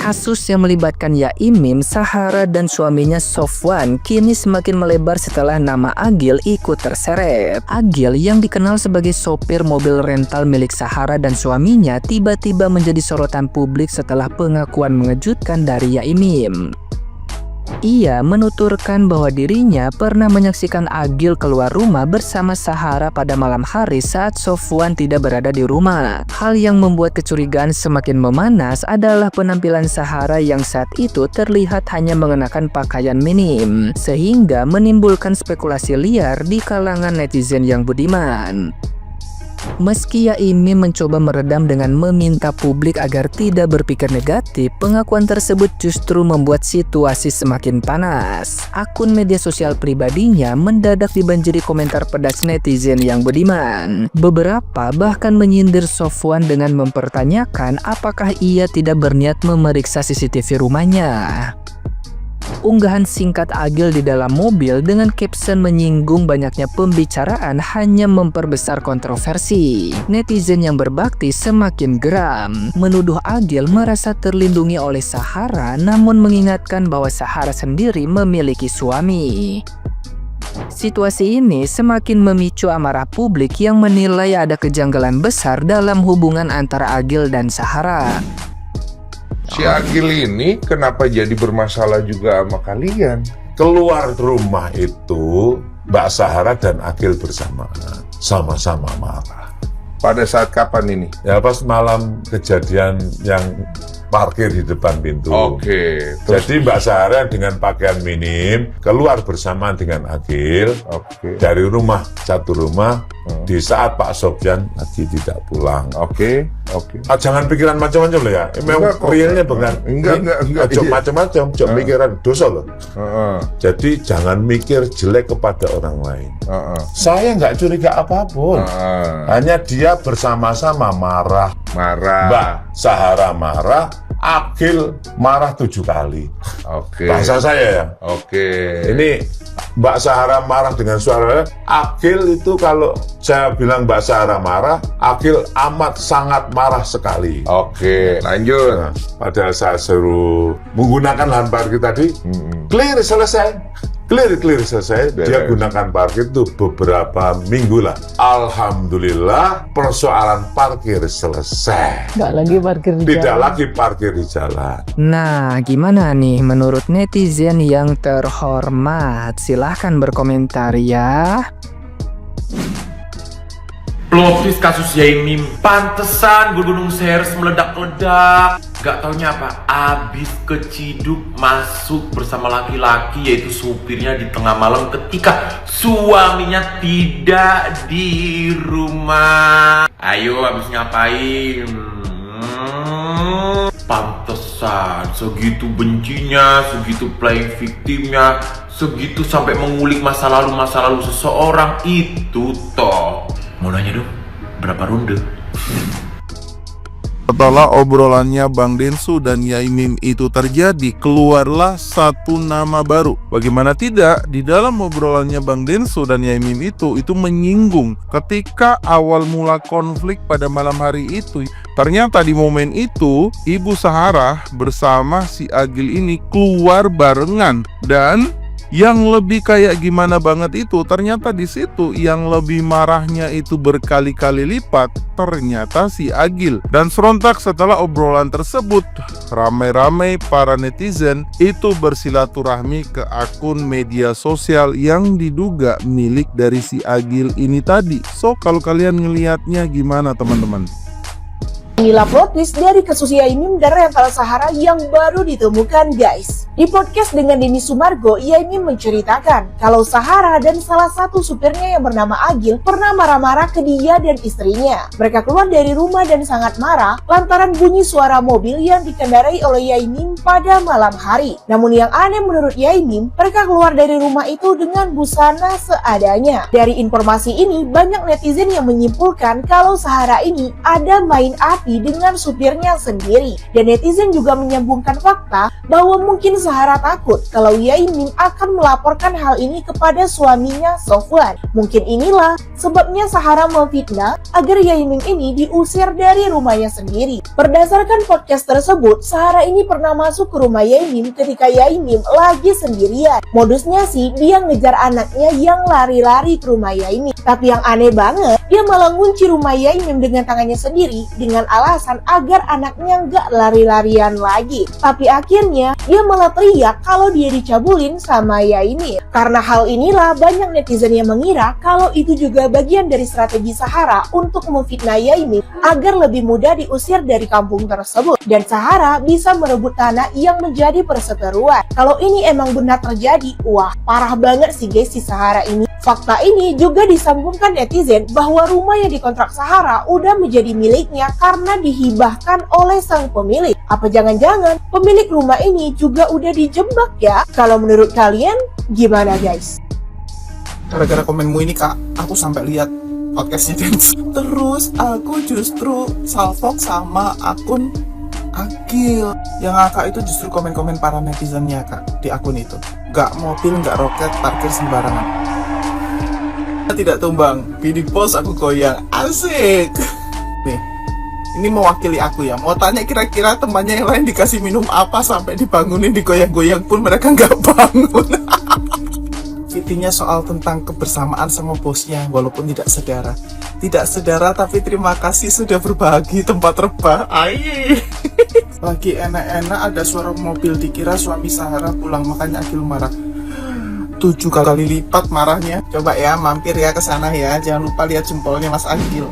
Kasus yang melibatkan Yaimim, Sahara, dan suaminya Sofwan kini semakin melebar setelah nama Agil ikut terseret. Agil yang dikenal sebagai sopir mobil rental milik Sahara dan suaminya tiba-tiba menjadi sorotan publik setelah pengakuan mengejutkan dari Yaimim. Ia menuturkan bahwa dirinya pernah menyaksikan Agil keluar rumah bersama Sahara pada malam hari saat Sofwan tidak berada di rumah. Hal yang membuat kecurigaan semakin memanas adalah penampilan Sahara yang saat itu terlihat hanya mengenakan pakaian minim, sehingga menimbulkan spekulasi liar di kalangan netizen yang budiman. Meski Yaimim mencoba meredam dengan meminta publik agar tidak berpikir negatif, pengakuan tersebut justru membuat situasi semakin panas. Akun media sosial pribadinya mendadak dibanjiri komentar pedas netizen yang budiman. Beberapa bahkan menyindir Sofwan dengan mempertanyakan apakah ia tidak berniat memeriksa CCTV rumahnya. Unggahan singkat Agil di dalam mobil dengan caption menyinggung banyaknya pembicaraan hanya memperbesar kontroversi. Netizen yang berbakti semakin geram, menuduh Agil merasa terlindungi oleh Sahara, namun mengingatkan bahwa Sahara sendiri memiliki suami. Situasi ini semakin memicu amarah publik yang menilai ada kejanggalan besar dalam hubungan antara Agil dan Sahara. Si Agil ini kenapa jadi bermasalah juga sama kalian? Keluar rumah itu Mbak Sahara dan Agil bersamaan, sama-sama marah. Pada saat kapan ini? Ya pas malam kejadian yang parkir di depan pintu. Oke. Jadi Mbak Sahara dengan pakaian minim keluar bersamaan dengan Agil dari rumah, satu rumah. Di saat Pak Sofyan lagi tidak pulang. Oke. Jangan pikiran macam-macam loh ya. Memang realnya bukan. Enggak. Macam-macam, pikiran dosa loh. Jadi jangan mikir jelek kepada orang lain. Saya nggak curiga apapun. Hanya dia bersama-sama marah. Mbak Sahara marah, Agil marah 7 kali. Bahasa saya ya. Ini Mbak Sahara marah dengan suara. Agil itu kalau saya bilang Mbak Sahara marah, Agil amat sangat marah sekali. Lanjut. Nah, padahal saya suruh menggunakan lahan parkir tadi, clear selesai. Clear selesai. Dia gunakan parkir itu beberapa minggu lah. Alhamdulillah persoalan parkir selesai. Nggak lagi parkir di Tidak jalan. lagi parkir di jalan. Nah, gimana nih menurut netizen yang terhormat? Silahkan berkomentar ya. Plot twist kasus Yaimim. Pantesan gunung Seres meledak-ledak. Gak taunya apa, abis keciduk masuk bersama laki-laki yaitu supirnya di tengah malam ketika suaminya tidak di rumah. Ayo abis ngapain? Pantesan segitu bencinya, segitu playing victimnya, segitu sampai mengulik masa lalu seseorang itu toh. Mau nanya dong, berapa ronde? Setelah obrolannya Bang Densu dan Yaimim itu terjadi, keluarlah satu nama baru. Bagaimana tidak, di dalam obrolannya Bang Densu dan Yaimim itu menyinggung ketika awal mula konflik pada malam hari itu. Ternyata di momen itu, Ibu Sahara bersama si Agil ini keluar barengan. Dan yang lebih kayak gimana banget itu, ternyata di situ yang lebih marahnya itu berkali-kali lipat ternyata si Agil. Dan serentak setelah obrolan tersebut, ramai-ramai para netizen itu bersilaturahmi ke akun media sosial yang diduga milik dari si Agil ini tadi. So kalau kalian ngelihatnya gimana teman-teman? Inilah plot twist dari kasus Yaimim dan rental Sahara yang baru ditemukan guys. Di podcast dengan Denny Sumargo, Yaimim menceritakan kalau Sahara dan salah satu supirnya yang bernama Agil pernah marah-marah ke dia dan istrinya. Mereka keluar dari rumah dan sangat marah lantaran bunyi suara mobil yang dikendarai oleh Yaimim pada malam hari. Namun yang aneh menurut Yaimim, mereka keluar dari rumah itu dengan busana seadanya. Dari informasi ini, banyak netizen yang menyimpulkan kalau Sahara ini ada main api happy dengan supirnya sendiri. Dan netizen juga menyambungkan fakta bahwa mungkin Zahara takut kalau Yaimin akan melaporkan hal ini kepada suaminya Sofwan. Mungkin inilah sebabnya Zahara memfitnah agar Yaimin ini diusir dari rumahnya sendiri. Berdasarkan podcast tersebut, Zahara ini pernah masuk ke rumah Yaimin ketika Yaimin lagi sendirian. Modusnya sih dia ngejar anaknya yang lari-lari ke rumah Yaimin. Tapi yang aneh banget, dia malah ngunci rumah Yaimin dengan tangannya sendiri dengan alasan agar anaknya nggak lari-larian lagi. Tapi akhirnya dia malah teriak kalau dia dicabulin sama Yaimin. Karena hal inilah banyak netizen yang mengira kalau itu juga bagian dari strategi Zahara untuk memfitnah Yaimin agar lebih mudah diusir dari kampung tersebut. Dan Zahara bisa merebut tanah yang menjadi perseteruan. Kalau ini emang benar terjadi, wah parah banget sih guys si Zahara ini. Fakta ini juga disambungkan netizen bahwa rumah yang dikontrak Zahara udah menjadi miliknya karena dihibahkan oleh sang pemilik. Apa jangan-jangan pemilik rumah ini juga udah dijebak ya? Kalau menurut kalian gimana guys? Gara-gara komenmu ini kak, aku sampai lihat podcastnya Dance. Terus aku justru salfok sama akun Agil. Yang kakak itu justru komen-komen para netizennya kak di akun itu. Gak mobil, gak roket, parkir sembarangan. Tidak tumbang, di post aku goyang, asik. Nih, ini mewakili aku ya. Mau tanya kira-kira temannya yang lain dikasih minum apa sampai dibangunin, digoyang-goyang pun mereka nggak bangun. Intinya soal tentang kebersamaan sama bosnya, walaupun tidak sedara. Tidak sedara tapi terima kasih sudah berbagi tempat rebah. Aiy. Lagi enak-enak ada suara mobil, dikira suami Zahara pulang, makanya Agil marah. 7 kali lipat marahnya. Coba ya mampir ya ke sana ya. Jangan lupa lihat jempolnya Mas Agil.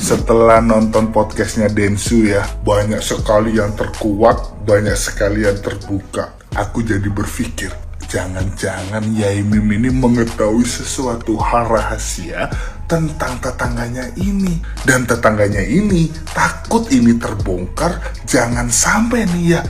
Setelah nonton podcastnya Densu ya, banyak sekali yang terkuat, banyak sekali yang terbuka. Aku jadi berpikir, jangan-jangan Yaimin ini mengetahui sesuatu hal rahasia tentang tetangganya ini. Dan tetangganya ini takut ini terbongkar, jangan sampai nih ya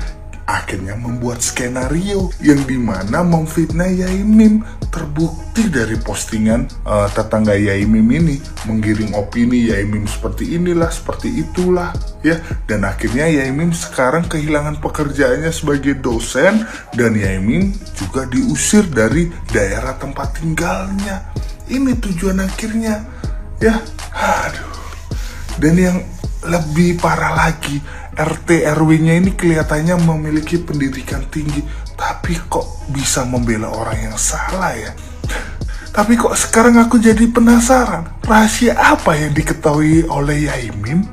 akhirnya membuat skenario yang dimana memfitnah Yaimin. Terbukti dari postingan tetangga Yaimin ini menggiring opini Yaimin seperti inilah, seperti itulah ya. Dan akhirnya Yaimin sekarang kehilangan pekerjaannya sebagai dosen dan Yaimin juga diusir dari daerah tempat tinggalnya. Ini tujuan akhirnya ya. Aduh. Dan yang lebih parah lagi, RT RW-nya ini kelihatannya memiliki pendidikan tinggi, tapi kok bisa membela orang yang salah ya? Tapi kok sekarang aku jadi penasaran, rahasia apa yang diketahui oleh Yaimin?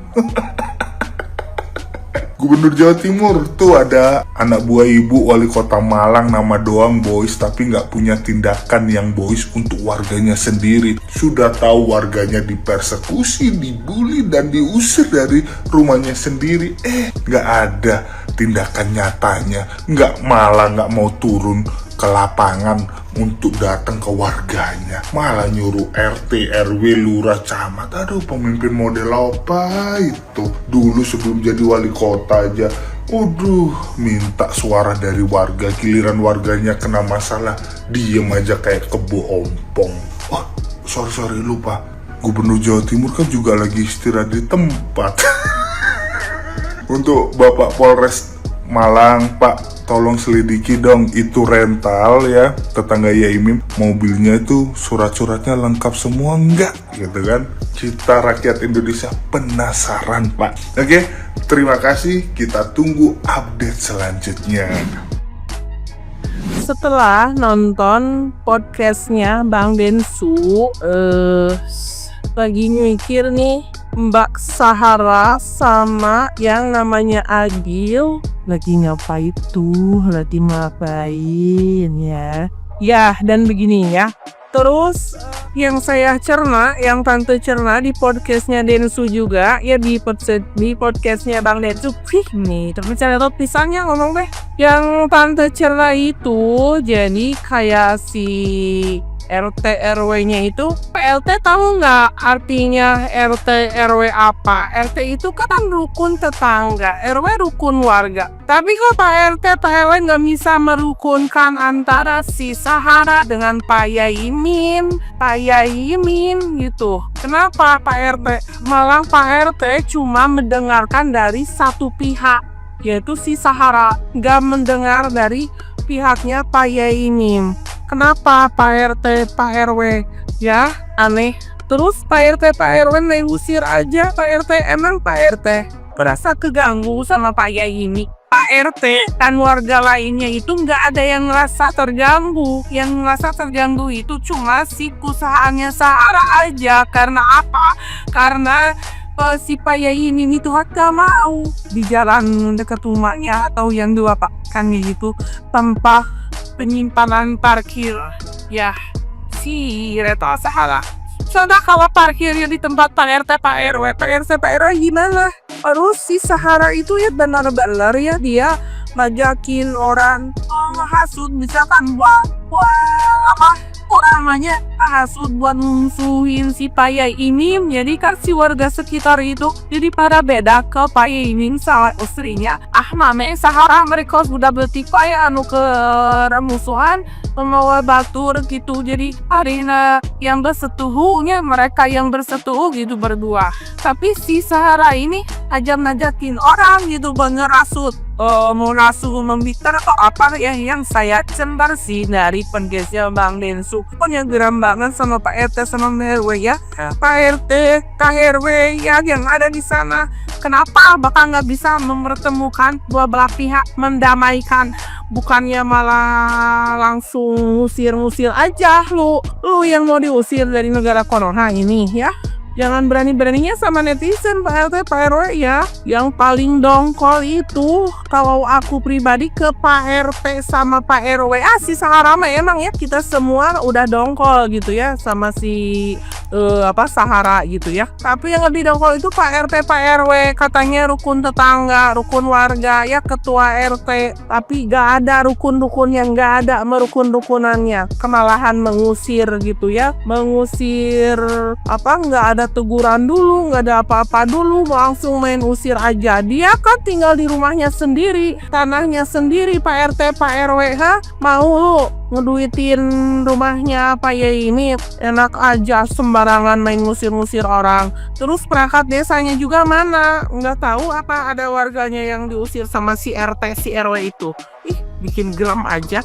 Gubernur Jawa Timur tuh ada anak buah ibu wali kota Malang, nama doang boys tapi nggak punya tindakan yang boys untuk warganya sendiri. Sudah tahu warganya dipersekusi, dibully dan diusir dari rumahnya sendiri. Nggak ada tindakan nyatanya, nggak mau turun ke lapangan untuk datang ke warganya, malah nyuruh RT, RW, lurah, camat. Aduh, pemimpin model apa itu? Dulu sebelum jadi wali kota aja, minta suara dari warga. Giliran warganya kena masalah, diem aja kayak kebo ompong. Oh, sorry lupa. Gubernur Jawa Timur kan juga lagi istirahat di tempat. Untuk Bapak Polres Malang, Pak, tolong selidiki dong itu rental ya tetangga Yaimin, mobilnya itu surat-suratnya lengkap semua enggak gitu kan? Kita rakyat Indonesia penasaran Pak. Oke, terima kasih, kita tunggu update selanjutnya. Setelah nonton podcastnya Bang Densu, lagi mikir nih, Mbak Zahara sama yang namanya Agil lagi ngapain ya. Ya, dan begini ya. Terus yang saya cerna, yang tante cerna di podcastnya Densu juga, ya di podcastnya Bang Densu. Nih, terbicara tot pisangnya ngomong deh. Yang tante cerna itu jadi kayak si RT RW-nya itu, PLT tahu nggak artinya RT RW apa? RT itu kan rukun tetangga, RW rukun warga. Tapi kok Pak RT Pak RW nggak bisa merukunkan antara si Sahara dengan Pak Yaimin gitu. Kenapa Pak RT? Malah Pak RT cuma mendengarkan dari satu pihak, yaitu si Sahara, nggak mendengar dari pihaknya Pak Yaimin. Kenapa Pak RT Pak RW? Ya aneh. Terus Pak RT Pak RW diusir aja. Pak RT, emang Pak RT berasa keganggu sama Pak Yaimin? Pak RT dan warga lainnya itu nggak ada yang ngerasa terganggu. Yang ngerasa terganggu itu cuma si usahaannya Sahara aja. Karena apa? Karena si Pak Yaimin itu gak mau di jalan dekat rumahnya atau yang dua Pak kan gitu tempat penyimpanan parkir ya si Reto Sahara. Soalnya kalau parkirnya di tempat Pak RT Pak RW gimana? Terus si Sahara itu ya benar-benar ya dia ngajakin orang menghasut, misalkan buat apa namanya hasut buat musuhin si Pak Yaimin. Jadi kan si warga sekitar itu jadi pada beda ke Pak Yaimin sama istrinya namanya Sahara. Mereka sudah bertikai ke musuhan membawa batur gitu. Jadi Arina yang bersetuhunya mereka yang bersetuhu gitu berdua. Tapi si Sahara ini ngajakin orang gitu ngerasut, mau nasuh membitar atau apa ya yang saya cembar sih dari podcastnya Bang Densu. Pokoknya geram banget sama Pak RT sama RW ya. Pak RT, Kak RW ya yang ada di sana. Kenapa bakal nggak bisa mempertemukan dua belah pihak, mendamaikan? Bukannya malah langsung ngusir aja lu yang mau diusir dari negara corona ini ya. Jangan berani-beraninya sama netizen Pak RT Pak RW ya. Yang paling dongkol itu kalau aku pribadi ke Pak RT sama Pak RW si Sahara emang ya kita semua udah dongkol gitu ya sama si Sahara gitu ya. Tapi yang lebih dongkol itu Pak RT Pak RW, katanya rukun tetangga, rukun warga ya, ketua RT. Tapi gak ada rukun-rukunnya, gak ada merukun-rukunannya. Kemalahan mengusir gitu ya. Mengusir gak ada teguran dulu, gak ada apa-apa dulu, langsung main usir aja. Dia kan tinggal di rumahnya sendiri, tanahnya sendiri Pak RT Pak RW mau lu ngeduitin rumahnya Pak Yaimin, enak aja sembarangan main ngusir-ngusir orang. Terus perangkat desanya juga mana? Nggak tahu apa ada warganya yang diusir sama si RT si RW itu. Bikin geram aja.